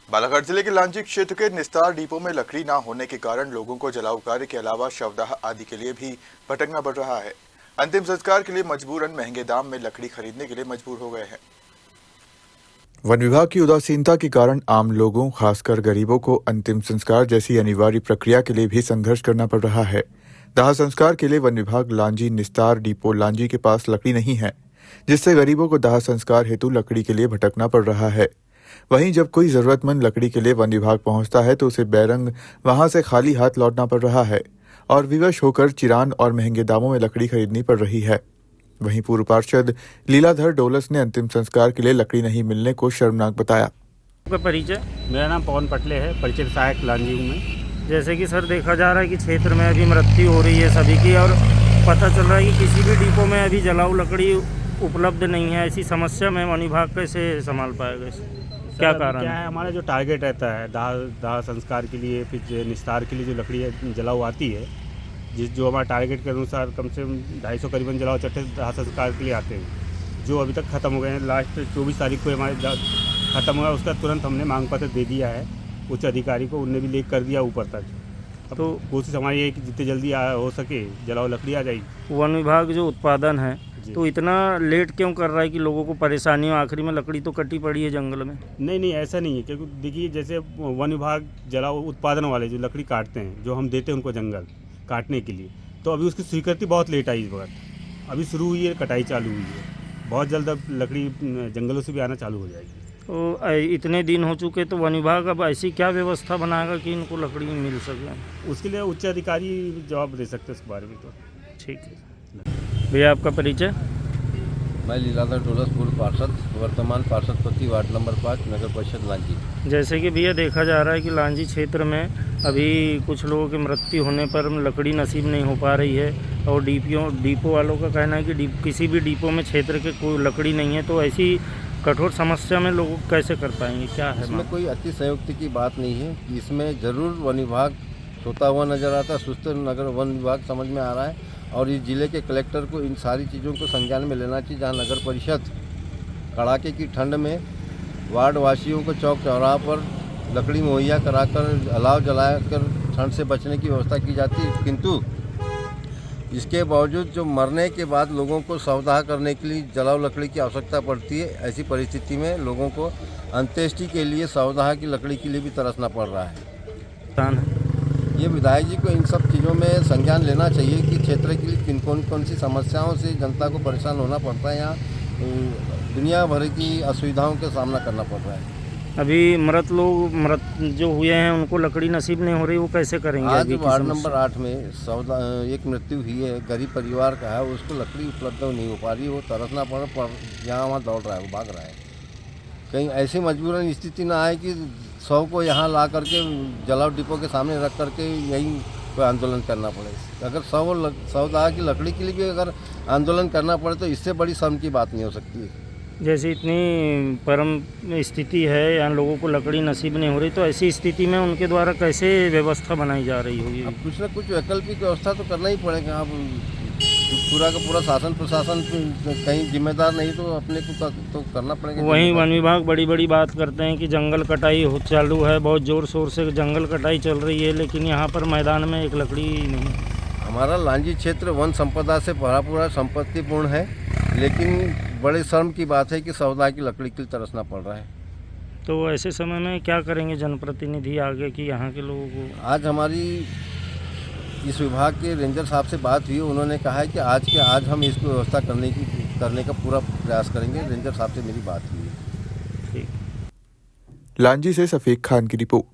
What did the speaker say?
बालाघाट जिले के लांजी क्षेत्र के निस्तार डिपो में लकड़ी न होने के कारण लोगों को जलाव कार्य के अलावा शवदाह आदि के लिए भी भटकना पड़ रहा है। अंतिम संस्कार के लिए मजबूरन महंगे दाम में लकड़ी खरीदने के लिए मजबूर हो गए हैं। वन विभाग की उदासीनता के कारण आम लोगों, खासकर गरीबों को अंतिम संस्कार जैसी अनिवार्य प्रक्रिया के लिए भी संघर्ष करना पड़ रहा है। दाह संस्कार के लिए वन विभाग लांजी निस्तार डिपो लांजी के पास लकड़ी नहीं है, जिससे गरीबों को दाह संस्कार हेतु लकड़ी के लिए भटकना पड़ रहा है। वहीं जब कोई जरूरतमंद लकड़ी के लिए वन विभाग पहुंचता है तो उसे बैरंग वहां से खाली हाथ लौटना पड़ रहा है और विवश होकर चिरान और महंगे दामों में लकड़ी खरीदनी पड़ रही है। वहीं पूर्व पार्षद लीलाधर डोलस ने अंतिम संस्कार के लिए लकड़ी नहीं मिलने को शर्मनाक बताया। का परिचय? मेरा नाम पवन पटले है, परिचय सहायक लांजी हूँ मैं। जैसे कि सर देखा जा रहा है कि क्षेत्र में अभी मृत्यु हो रही है सभी की, और पता चल रहा है कि किसी भी डिपो में अभी जलाऊ लकड़ी उपलब्ध नहीं है। ऐसी समस्या में वन विभाग कैसे संभाल पाएगा? क्या कारण क्या है? हमारा जो टारगेट रहता है दाह संस्कार के लिए, फिर निस्तार के लिए जो लकड़ी जलाऊ आती है, जो हमारा टारगेट के अनुसार कम से कम 250 करीबन जलाऊ चट्टे दाह संस्कार के लिए आते हैं, जो अभी तक ख़त्म हो गए हैं। लास्ट 24 तारीख को हमारे ख़त्म हुआ, उसका तुरंत हमने मांग पत्र दे दिया है उच्च अधिकारी को, उनने भी लेख कर दिया ऊपर तक। तो कोशिश हमारी है कि जितने जल्दी हो सके जलाऊ लकड़ी आ जाएगी। वन विभाग जो उत्पादन है तो इतना लेट क्यों कर रहा है कि लोगों को परेशानी हो? आखिरी में लकड़ी तो कटी पड़ी है जंगल में। नहीं, ऐसा नहीं है, क्योंकि देखिए जैसे वन विभाग जलाऊ उत्पादन वाले जो लकड़ी काटते हैं, जो हम देते हैं उनको जंगल काटने के लिए, तो अभी उसकी स्वीकृति बहुत लेट आई इस वक्त। अभी शुरू हुई है, कटाई चालू हुई है, बहुत जल्द अब लकड़ी जंगलों से भी आना चालू हो जाएगी। तो इतने दिन हो चुके, तो वन विभाग अब ऐसी क्या व्यवस्था बनाएगा कि इनको लकड़ी मिल सके? उसके लिए उच्च अधिकारी जवाब दे सकते हैं उसके बारे में। तो ठीक है भैया, आपका परिचय? मैं लीलाधर डोलस, पूर्व पार्षद, वर्तमान पार्षद पति, वार्ड नंबर 5, नगर परिषद लांजी। जैसे कि भैया देखा जा रहा है कि लांजी क्षेत्र में अभी कुछ लोगों की मृत्यु होने पर लकड़ी नसीब नहीं हो पा रही है, और डिपो वालों का कहना है कि किसी भी डिपो में क्षेत्र के कोई लकड़ी नहीं है। तो ऐसी कठोर समस्या में लोग कैसे कर पाएंगे? क्या है इसमें कोई अतिशयोक्ति की बात नहीं है। इसमें ज़रूर वन विभाग सोता हुआ नज़र आता है, सुस्त नगर वन विभाग समझ में आ रहा है, और इस जिले के कलेक्टर को इन सारी चीज़ों को संज्ञान में लेना चाहिए। जहाँ नगर परिषद कड़ाके की ठंड में वार्ड वासियों को चौक चौराहा पर लकड़ी मुहैया कराकर अलाव जलाकर ठंड से बचने की व्यवस्था की जाती है, किंतु इसके बावजूद जो मरने के बाद लोगों को शवदाह करने के लिए जलाऊ लकड़ी की आवश्यकता पड़ती है। ऐसी परिस्थिति में लोगों को अंत्येष्टि के लिए शवदाह की लकड़ी के लिए भी तरसना पड़ रहा है। ये विधायक जी को इन सब चीज़ों में संज्ञान लेना चाहिए कि क्षेत्र के लिए कौन सी समस्याओं से जनता को परेशान होना पड़ता है। यहाँ दुनिया भर की असुविधाओं का सामना करना पड़ रहा है। अभी मृत जो हुए हैं उनको लकड़ी नसीब नहीं हो रही, वो कैसे करेंगे? आज वार्ड नंबर 8 में एक मृत्यु हुई है, गरीब परिवार का है, उसको लकड़ी उपलब्ध नहीं हो पा रही, वो तरसना पड़ यहाँ वहाँ दौड़ रहा है, वो भाग रहा है। कहीं ऐसी मजबूरन स्थिति ना आए कि 100 को यहाँ ला करके जलाऊ डिपो के सामने रख करके यही कोई आंदोलन करना पड़े। अगर 100 दाह की लकड़ी के लिए भी अगर आंदोलन करना पड़े तो इससे बड़ी शर्म की बात नहीं हो सकती है। जैसे इतनी परम स्थिति है, यहाँ लोगों को लकड़ी नसीब नहीं हो रही, तो ऐसी स्थिति में उनके द्वारा कैसे व्यवस्था बनाई जा रही होगी? अब कुछ ना कुछ वैकल्पिक व्यवस्था तो करना ही पड़ेगा। अब पूरा का पूरा शासन प्रशासन कहीं जिम्मेदार नहीं, तो अपने को तो करना पड़ेगा। वहीं वन विभाग बड़ी बात करते हैं कि जंगल कटाई चालू है, बहुत ज़ोर शोर से जंगल कटाई चल रही है, लेकिन यहाँ पर मैदान में एक लकड़ी नहीं। हमारा लांजी क्षेत्र वन संपदा से पूरा संपत्तिपूर्ण है, लेकिन बड़े शर्म की बात है कि शवदाह की लकड़ी के लिए तरसना पड़ रहा है। तो ऐसे समय में क्या करेंगे जनप्रतिनिधि आगे कि यहाँ के लोगों को? आज हमारी इस विभाग के रेंजर साहब से बात हुई, उन्होंने कहा है कि आज हम इसको व्यवस्था करने का पूरा प्रयास करेंगे। रेंजर साहब से मेरी बात हुई है। लांजी से सफीक खान की रिपोर्ट।